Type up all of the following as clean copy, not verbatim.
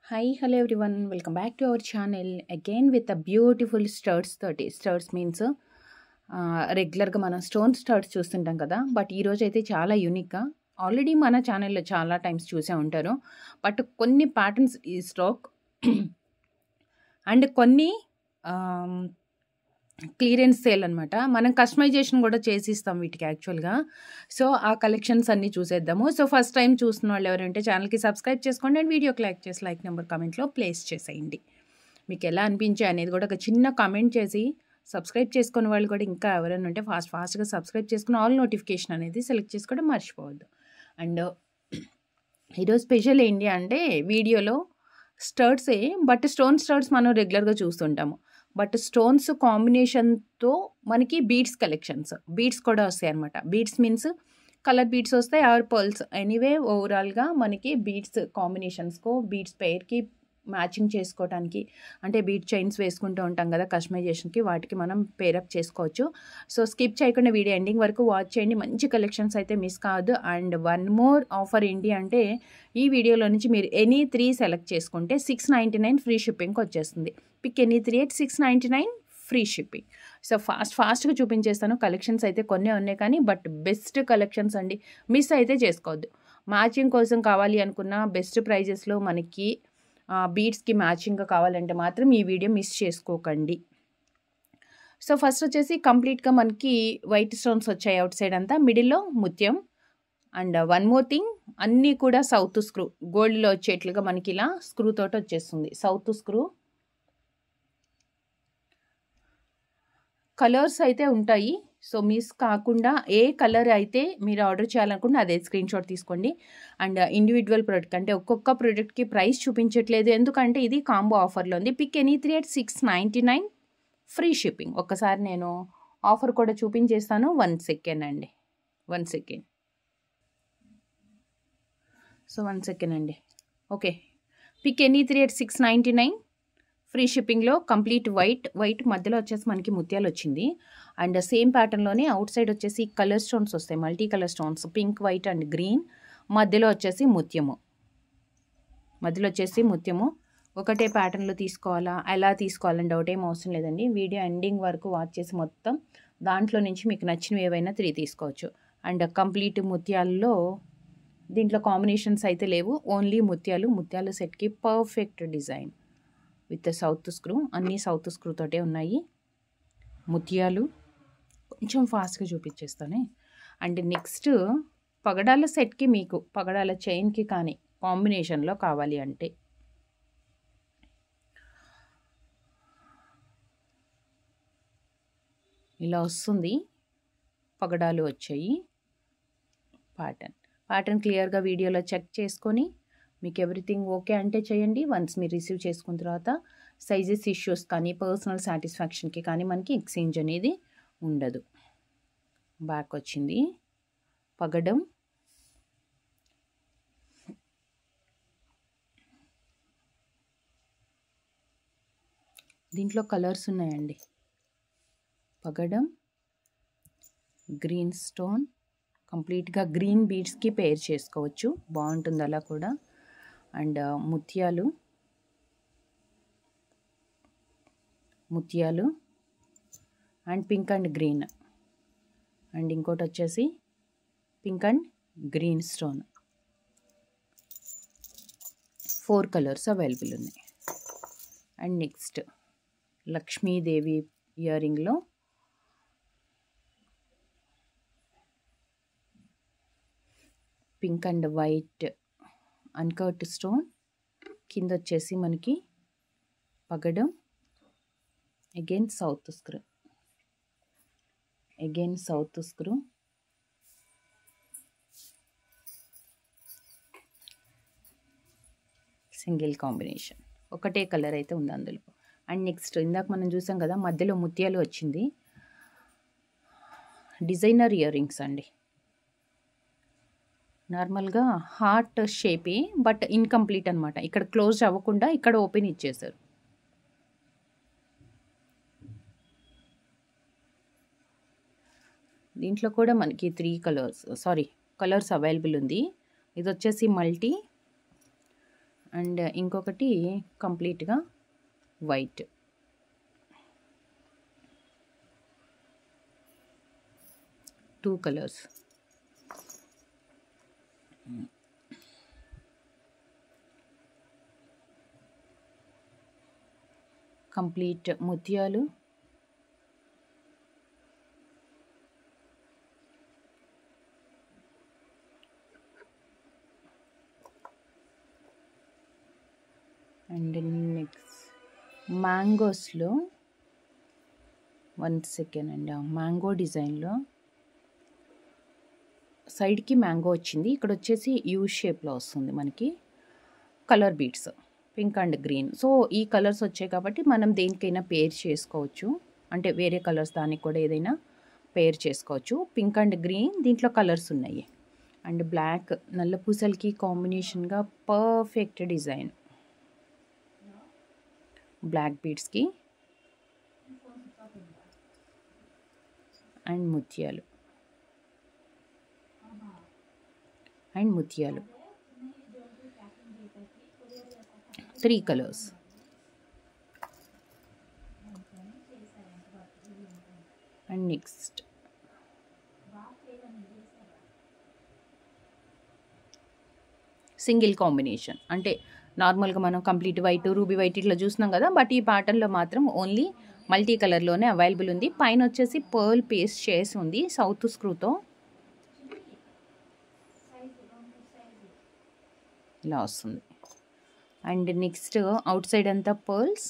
Hi, hello everyone. Welcome back to our channel again with a beautiful studs. Studs means రెగ్యులర్గా మనం stone studs చూస్తుంటాం కదా, but ఈరోజు అయితే చాలా యూనిక్గా ఆల్రెడీ మన ఛానల్లో చాలా టైమ్స్ చూసే ఉంటారు. బట్ కొన్ని ప్యాటర్న్స్ ఈ స్టాక్ అండ్ కొన్ని క్లియరెన్స్ సేల్ అనమాట. మనం కస్టమైజేషన్ కూడా చేసి ఇస్తాం వీటికి యాక్చువల్గా. సో ఆ కలెక్షన్స్ అన్నీ చూసేద్దాము. సో ఫస్ట్ టైం చూస్తున్న వాళ్ళు ఎవరంటే ఛానల్కి సబ్స్క్రైబ్ చేసుకోండి అండ్ వీడియోకి లైక్ చేసి లైక్ నెంబర్ కామెంట్లో ప్లేస్ చేసేయండి. మీకు ఎలా అనిపించాయి అనేది కూడా ఒక చిన్న కామెంట్ చేసి సబ్స్క్రైబ్ చేసుకున్న వాళ్ళు కూడా ఇంకా ఎవరైనా ఉంటే ఫాస్ట్గా సబ్స్క్రైబ్ చేసుకుని ఆల్ నోటిఫికేషన్ అనేది సెలెక్ట్ చేసుకోవడం మర్చిపోవద్దు. అండ్ ఈరోజు స్పెషల్ ఏంటి అంటే వీడియోలో స్టడ్సే, బట్ స్టోన్ స్టడ్స్ మనం రెగ్యులర్గా చూస్తుంటాము. బట్ స్టోన్స్ కాంబినేషన్తో మనకి బీడ్స్ కలెక్షన్స్, బీడ్స్ కూడా వస్తాయి అనమాట. బీడ్స్ మీన్స్ కలర్ బీడ్స్ వస్తాయి ఆర్ పర్ల్స్, ఎనీవే ఓవరాల్గా మనకి బీడ్స్ కాంబినేషన్స్కో బీడ్స్ పెయిర్కి మ్యాచింగ్ చేసుకోవడానికి, అంటే బీడ్ చైన్స్ వేసుకుంటూ ఉంటాం కదా కస్టమైజేషన్కి, వాటికి మనం పేరప్ చేసుకోవచ్చు. సో స్కిప్ చేయకుండా వీడియో ఎండింగ్ వరకు వాచ్ చేయండి. మంచి కలెక్షన్స్ అయితే మిస్ కావద్దు. అండ్ వన్ మోర్ ఆఫర్ ఏంటి అంటే ఈ వీడియోలో నుంచి మీరు ఎనీ 3 సెలెక్ట్ చేసుకుంటే 699 ఫ్రీ షిప్పింగ్కి వచ్చేస్తుంది. Pick any 3 at 699 free shipping. So ఫాస్ట్గా చూపించేస్తాను. కలెక్షన్స్ అయితే కొన్ని ఉన్నాయి కానీ బట్ బెస్ట్ కలెక్షన్స్ అండి, మిస్ అయితే చేసుకోవద్దు. మ్యాచింగ్ కోసం కావాలి అనుకున్న బెస్ట్ ప్రైజెస్లో మనకి బీడ్స్కి మ్యాచింగ్గా కావాలంటే మాత్రం ఈ వీడియో మిస్ చేసుకోకండి. సో ఫస్ట్ వచ్చేసి కంప్లీట్గా మనకి వైట్ స్టోన్స్ వచ్చాయి అవుట్ సైడ్ అంతా, మిడిల్లో ముత్యం. అండ్ వన్ మోర్ థింగ్, అన్నీ కూడా సౌత్ స్క్రూ, గోల్డ్లో వచ్చేట్లుగా మనకి ఇలా స్క్రూ తోటి వచ్చేస్తుంది. సౌత్ స్క్రూ కలర్స్ అయితే ఉంటాయి. సో మిస్ కాకుండా ఏ కలర్ అయితే మీరు ఆర్డర్ చేయాలనుకుంటే అదే స్క్రీన్ షాట్ తీసుకోండి. అండ్ ఇండివిజువల్ ప్రోడక్ట్ అంటే ఒక్కొక్క ప్రోడక్ట్కి ప్రైస్ చూపించట్లేదు, ఎందుకంటే ఇది కాంబో ఆఫర్లో ఉంది. Pick any 3 at 699 free shipping. ఒక్కసారి నేను ఆఫర్ కూడా చూపించేస్తాను. 1 సెకండ్ అండి, 1 సెకండ్. సో 1 సెకండ్ అండి. Okay, pick any 3 at 699 free షిప్పింగ్లో కంప్లీట్ వైట్ మధ్యలో వచ్చేసి మనకి ముత్యాలు వచ్చింది. అండ్ సేమ్ ప్యాటర్న్లోనే అవుట్ సైడ్ వచ్చేసి కలర్ స్టోన్స్ వస్తాయి, multi colour stones, pink, white and green. మధ్యలో వచ్చేసి ముత్యము. ఒకటే ప్యాటర్న్లో తీసుకోవాలా, ఎలా తీసుకోవాలని డౌట్ ఏం అవసరం లేదండి. వీడియో ఎండింగ్ వరకు వాచ్ చేసి మొత్తం దాంట్లో నుంచి మీకు నచ్చినవి ఏవైనా 3 తీసుకోవచ్చు. అండ్ కంప్లీట్ ముత్యాల్లో దీంట్లో కాంబినేషన్స్ అయితే లేవు, ఓన్లీ ముత్యాలు సెట్కి perfect design with south screw. అన్నీ సౌత్ స్క్రూ తోటే ఉన్నాయి. ముత్యాలు కొంచెం ఫాస్ట్గా చూపించేస్తానే. అండ్ నెక్స్ట్ పగడాల సెట్కి, మీకు పగడాల చైన్కి కానీ కాంబినేషన్లో కావాలి అంటే ఇలా వస్తుంది. పగడాలు వచ్చాయి. ప్యాటర్న్ క్లియర్గా వీడియోలో చెక్ చేసుకొని మీకు ఎవ్రీథింగ్ ఓకే అంటే చేయండి. వన్స్ మీరు రిసీవ్ చేసుకున్న తర్వాత సైజెస్ ఇష్యూస్ కానీ పర్సనల్ సాటిస్ఫాక్షన్కి కానీ మనకి ఎక్స్చేంజ్ అనేది ఉండదు. బ్యాక్ వచ్చింది పగడం. దీంట్లో కలర్స్ ఉన్నాయండి. పగడం, గ్రీన్ స్టోన్, కంప్లీట్గా గ్రీన్ బీడ్స్కి పేర్ చేసుకోవచ్చు, బాగుంటుంది అలా కూడా. అండ్ ముత్యాలు and pink and green. And ఇంకోటి వచ్చేసి pink and green stone. 4 colours available ఉన్నాయి. అండ్ నెక్స్ట్ లక్ష్మీదేవి ఇయర్ రింగ్లో pink and white uncut stone, కింద వచ్చేసి మనకి పగడం, again south screw, single combination, ఒకటే కలర్ అయితే ఉంది అందులో. అండ్ నెక్స్ట్ ఇందాక మనం చూసాం కదా మధ్యలో ముత్యాలు వచ్చింది, డిజైనర్ ఇయర్ రింగ్స్ అండి. నార్మల్గా హార్ట్ షేపే బట్ ఇన్కంప్లీట్ అనమాట. ఇక్కడ క్లోజ్ అవ్వకుండా ఇక్కడ ఓపెన్ ఇచ్చేసారు. దీంట్లో కూడా మనకి 3 కలర్స్ అవైలబుల్ ఉంది. ఇది వచ్చేసి మల్టీ అండ్ ఇంకొకటి కంప్లీట్గా వైట్. Two colours. కంప్లీట్ ముత్యాలు, అండ్ నెక్స్ట్ మ్యాంగోస్లో 1 సెకండ్ అండి. మ్యాంగో డిజైన్లో సైడ్కి మ్యాంగో వచ్చింది, ఇక్కడ వచ్చేసి యూ షేప్లో వస్తుంది మనకి. Colour beads pink and green. So ఈ కలర్స్ వచ్చాయి కాబట్టి మనం దేనికైనా పేర్ చేసుకోవచ్చు, అంటే వేరే కలర్స్ దానికి కూడా ఏదైనా పేర్ చేసుకోవచ్చు. పింక్ అండ్ గ్రీన్ దీంట్లో కలర్స్ ఉన్నాయి. అండ్ బ్లాక్ నల్ల పూసలకి కాంబినేషన్గా పర్ఫెక్ట్ డిజైన్. బ్లాక్ బీడ్స్కి అండ్ ముత్యాలు, అండ్ ముత్యాలు 3 colours. And next single combination, అంటే నార్మల్గా మనం కంప్లీట్ వైట్, రూబీ వైట్ ఇట్లా చూస్తున్నాం కదా, బట్ ఈ ప్యాటర్న్లో మాత్రం ఓన్లీ మల్టీ కలర్లోనే అవైలబుల్ ఉంది. పైన వచ్చేసి పర్ల్ పేస్ట్ చేసి ఉంది సౌత్ స్క్రూతో, ఇలా వస్తుంది. అండ్ నెక్స్ట్ అవుట్ సైడ్ అంతా పర్ల్స్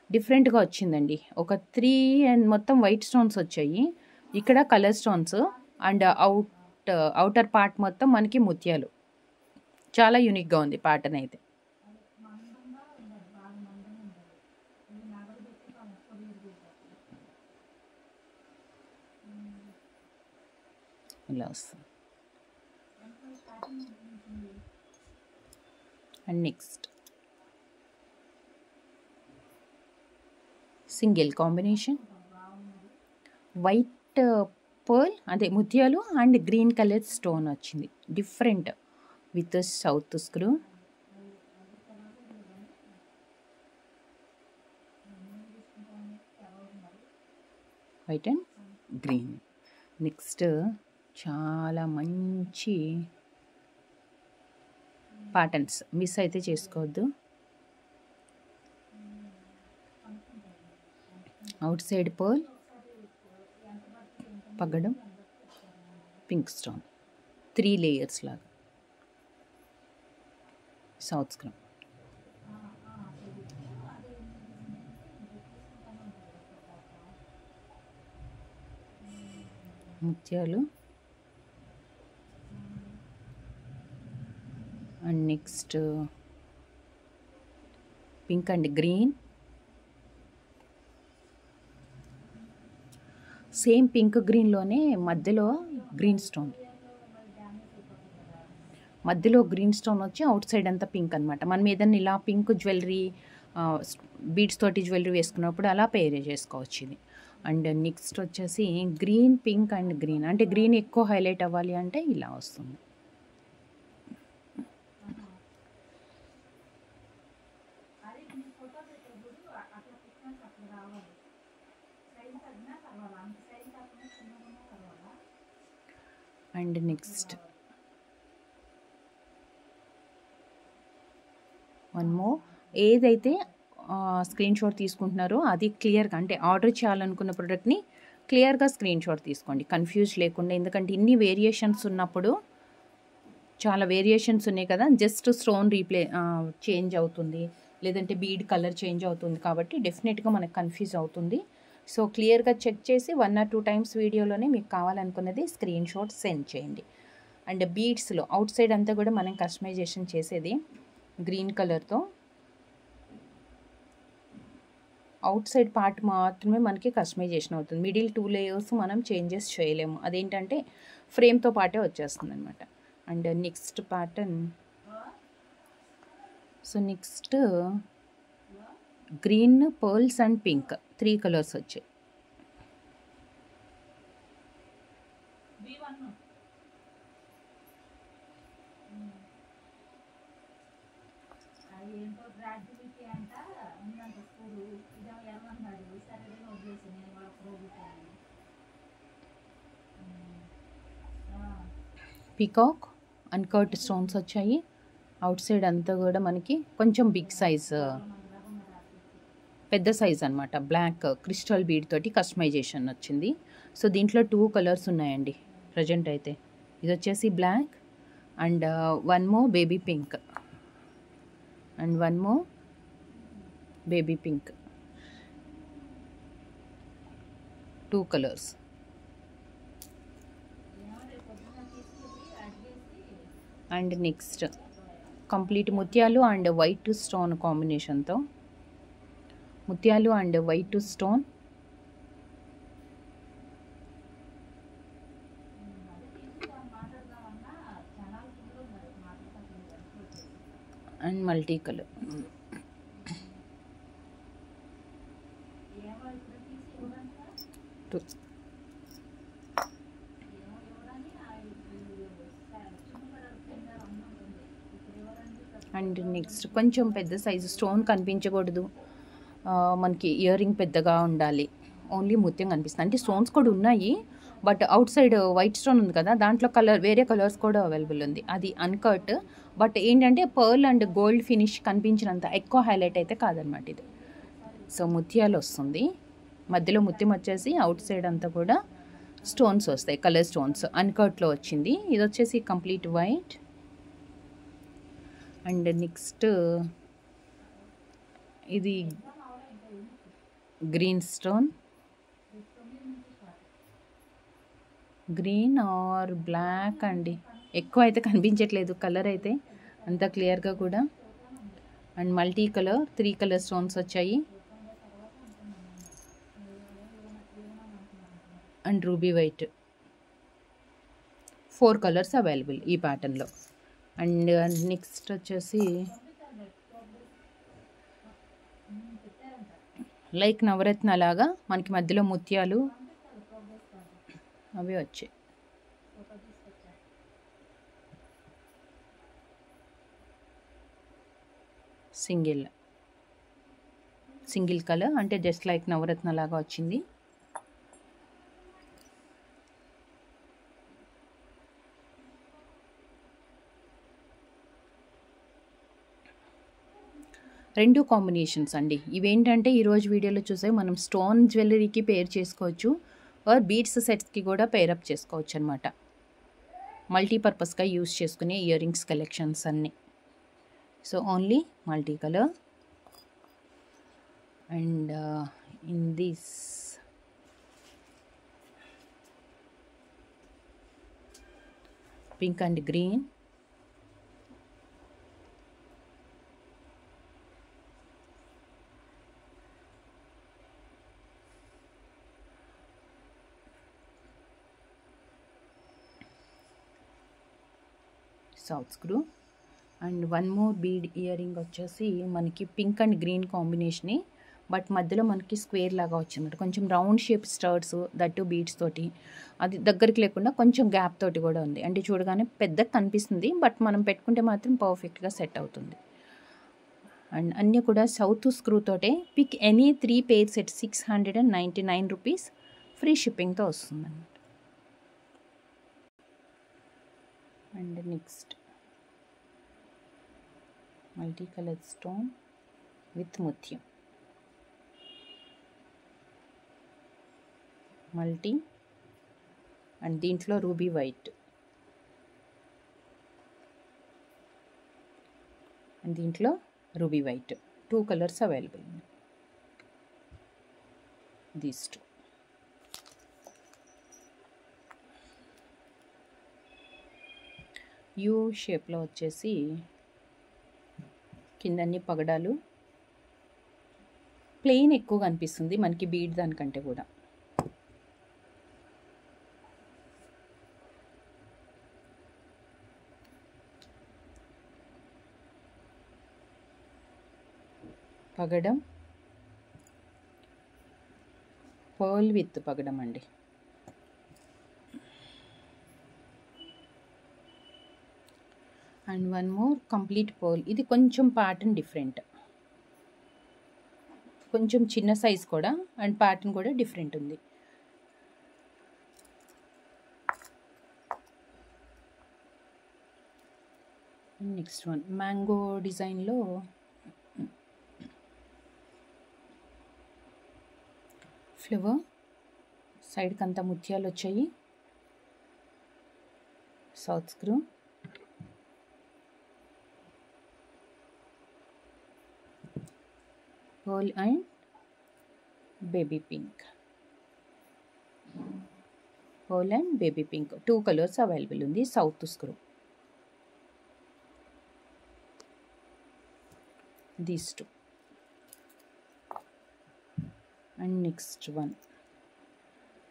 డిఫరెంట్గా వచ్చిందండి. ఒక 3 అండ్ మొత్తం వైట్ స్టోన్స్ వచ్చాయి, ఇక్కడ colour stones. And outer part మొత్తం మనకి ముత్యాలు. చాలా యూనిక్గా ఉంది ప్యాటర్న్ అయితే. ఇలా వస్తుంది. And next single combination white pearl, అదే ముత్యాలు అండ్ గ్రీన్ కలర్ స్టోన్ వచ్చింది, different with south screw. White and green. Next చాలా మంచి ప్యాటర్న్స్, మిస్ అయితే చేసుకోవద్దు. అవుట్ సైడ్ పర్ల్, పగడం, పింక్ స్టోన్, 3 లేయర్స్ లాగా సౌత్ స్క్రూ. ముత్యాలు. And next pink and green, same pink గ్రీన్లోనే మధ్యలో గ్రీన్ స్టోన్, మధ్యలో గ్రీన్ స్టోన్ వచ్చి అవుట్ సైడ్ అంతా పింక్ అనమాట. మనం ఏదైనా ఇలా పింక్ జ్యువెలరీ బీడ్స్ తోటి జ్యువెలరీ వేసుకున్నప్పుడు అలా పేర్ చేసుకోవచ్చు ఇది. అండ్ నెక్స్ట్ వచ్చేసి గ్రీన్, పింక్ అండ్ గ్రీన్, అంటే గ్రీన్ ఎక్కువ హైలైట్ అవ్వాలి అంటే ఇలా వస్తుంది. అండ్ నెక్స్ట్ వన్ మోర్, ఏదైతే స్క్రీన్ షాట్ తీసుకుంటున్నారో అది క్లియర్గా, అంటే ఆర్డర్ చేయాలనుకున్న ప్రోడక్ట్ని క్లియర్గా స్క్రీన్ షాట్ తీసుకోండి, కన్ఫ్యూజ్ లేకుండా. ఎందుకంటే ఇన్ని వేరియేషన్స్ ఉన్నప్పుడు, చాలా వేరియేషన్స్ ఉన్నాయి కదా, జస్ట్ స్టోన్ చేంజ్ అవుతుంది, లేదంటే బీడ్ కలర్ చేంజ్ అవుతుంది, కాబట్టి డెఫినెట్గా మనకు కన్ఫ్యూజ్ అవుతుంది. సో క్లియర్గా చెక్ చేసి 1 or 2 times వీడియోలోనే మీకు కావాలనుకున్నది స్క్రీన్ షాట్ సెండ్ చేయండి. అండ్ బీడ్స్లో అవుట్ సైడ్ అంతా కూడా మనం కస్టమైజేషన్ చేసేది గ్రీన్ కలర్తో, అవుట్ సైడ్ పార్ట్ మాత్రమే మనకి కస్టమైజేషన్ అవుతుంది. మిడిల్ 2 layers మనం చేంజెస్ చేయలేము, అదేంటంటే ఫ్రేమ్తో పాటే వచ్చేస్తుంది అనమాట. And next pattern, so next green, pearls and pink 3 colours వచ్చాయి. పీకాక్ అన్కట్ స్టోన్స్ వచ్చాయి. అవుట్ సైడ్ అంతా కూడా మనకి కొంచెం బిగ్ సైజ్, పెద్ద సైజ్ అనమాట. బ్లాక్ క్రిస్టల్ బీడ్ తోటి కస్టమైజేషన్ వచ్చింది. సో దీంట్లో 2 కలర్స్ ఉన్నాయండి ప్రజెంట్ అయితే. ఇది వచ్చేసి black and one more baby pink and one more baby pink. 2 colours. And next complete ముత్యాలు అండ్ వైట్ స్టోన్ కాంబినేషన్తో, ముత్యాలు and white stone and multi colour. And next కొంచెం పెద్ద సైజు, స్టోన్ కనిపించకూడదు మనకి, ఇయర్ రింగ్ పెద్దగా ఉండాలి, ఓన్లీ ముత్యం కనిపిస్తుంది. అంటే స్టోన్స్ కూడా ఉన్నాయి but out side white stone ఉంది కదా, దాంట్లో కలర్ వేరే కలర్స్ కూడా అవైలబుల్ ఉంది. అది అన్కట్ బట్ ఏంటంటే పర్ల్ అండ్ గోల్డ్ ఫినిష్ కనిపించినంత ఎక్కువ హైలైట్ అయితే కాదనమాట ఇది. సో ముత్యాలు వస్తుంది, మధ్యలో ముత్యం వచ్చేసి అవుట్ సైడ్ అంతా కూడా స్టోన్స్ వస్తాయి, కలర్ స్టోన్స్. అన్కట్లో వచ్చింది. ఇది వచ్చేసి కంప్లీట్ వైట్. అండ్ నెక్స్ట్ ఇది green stone, green or black అండి, ఎక్కువ అయితే కనిపించట్లేదు కలర్ అయితే అంత క్లియర్గా కూడా. And multi colour 3 colour stones వచ్చాయి. And ruby white 4 colours available ఈ ప్యాటర్న్లో. అండ్ నెక్స్ట్ వచ్చేసి లైక్ నవరత్న లాగా మనకి మధ్యలో ముత్యాలు అవి వచ్చాయి. సింగిల్ కలర్, అంటే జస్ట్ లైక్ నవరత్న లాగా వచ్చింది. రెండు కాంబినేషన్స్ అండి ఇవేంటంటే ఈరోజు వీడియోలో చూసే మనం స్టోన్ జ్యువెలరీకి పేర్ చేసుకోవచ్చు, ఆర్ బీడ్స్ సెట్స్కి కూడా పేరప్ చేసుకోవచ్చు అనమాట. మల్టీపర్పస్గా యూస్ చేసుకునే ఇయర్ రింగ్స్ కలెక్షన్స్ అన్నీ. So only multi colour. And in this pink and green, south screw. And one more bead ear ring వచ్చేసి మనకి పింక్ అండ్ గ్రీన్ కాంబినేషనే బట్ మధ్యలో మనకి స్క్వేర్ లాగా వచ్చిందన్నమాట. కొంచెం రౌండ్ షేప్ స్టర్ట్స్, దట్టు బీడ్స్ తోటి, అది దగ్గరికి లేకుండా కొంచెం గ్యాప్ తోటి కూడా ఉంది. అంటే చూడగానే పెద్దగా కనిపిస్తుంది బట్ మనం పెట్టుకుంటే మాత్రం పర్ఫెక్ట్గా సెట్ అవుతుంది. అండ్ అన్నీ కూడా సౌత్ స్క్రూ తోటే. పిక్ ఎనీ 3 పేర్ సెట్ 699 రూపీస్, ఫ్రీ షిప్పింగ్తో వస్తుంది అన్నమాట. And next multi colour stone with ముత్యం, మల్టీ అండ్ దీంట్లో రూబీ వైట్ అండ్ దీంట్లో ruby white. 2 colours available. These 2. You షేప్లో వచ్చేసి కిందన్ని పగడాలు, ప్లెయిన్ ఎక్కువ కనిపిస్తుంది మనకి బీడ్ దానికంటే కూడా. పగడం, పర్ల్ విత్ పగడం అండి. And one more complete pearl. ఇది కొంచెం ప్యాటర్న్ డిఫరెంట్. కొంచెం చిన్న సైజ్ కూడా, అండ్ ప్యాటర్న్ కూడా డిఫరెంట్ ఉంది. నెక్స్ట్ వన్ మ్యాంగో డిజైన్లో ఫ్లవర్, సైడ్కి అంతా ముత్యాలు వచ్చాయి, south screw, pearl and baby pink. Pearl and baby pink 2 colours available ఉంది. South screw. These 2. And next one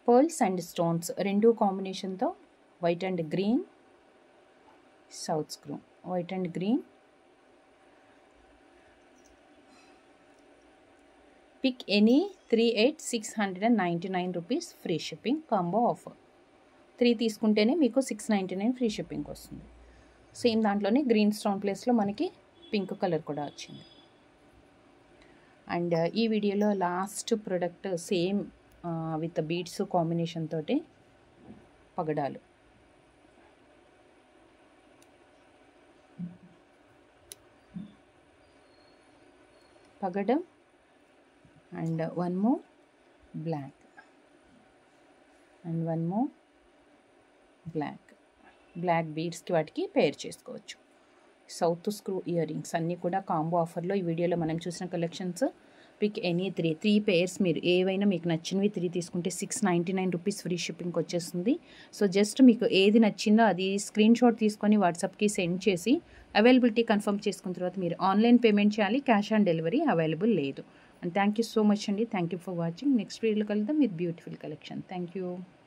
pearls and stones 2 కాంబినేషన్తో white and green, south screw, white and green. Pick any 3 at 699 rupees free shipping combo offer. 3 తీసుకుంటేనే మీకు 699 free shipping వస్తుంది. Same దాంట్లోనే green stone ప్లేస్లో మనకి pink colour కూడా వచ్చింది. And ఈ వీడియోలో last product same with beads combination తోటి పగడాలు. పగడం and one more black and one more black బీడ్స్కి వాటికి పేర్ చేసుకోవచ్చు. సౌత్ స్క్రూ ఇయర్ రింగ్స్ అన్నీ కూడా కాంబో ఆఫర్లో ఈ వీడియోలో మనం చూసిన కలెక్షన్స్. పిక్ ఎనీ 3 పేర్స్, మీరు ఏవైనా మీకు నచ్చినవి 3 తీసుకుంటే 699 రూపీస్ ఫ్రీ షిప్పింగ్కి వచ్చేస్తుంది. సో జస్ట్ మీకు ఏది నచ్చిందో అది స్క్రీన్ షాట్ తీసుకొని వాట్సాప్కి సెండ్ చేసి అవైలబిలిటీ కన్ఫర్మ్ చేసుకున్న తర్వాత మీరు ఆన్లైన్ పేమెంట్ చేయాలి. క్యాష్ ఆన్ డెలివరీ అవైలబుల్ లేదు. And thank you so much అండి. Thank you for watching. Next వీడియోలో కలుద్దాం with beautiful collection. Thank you.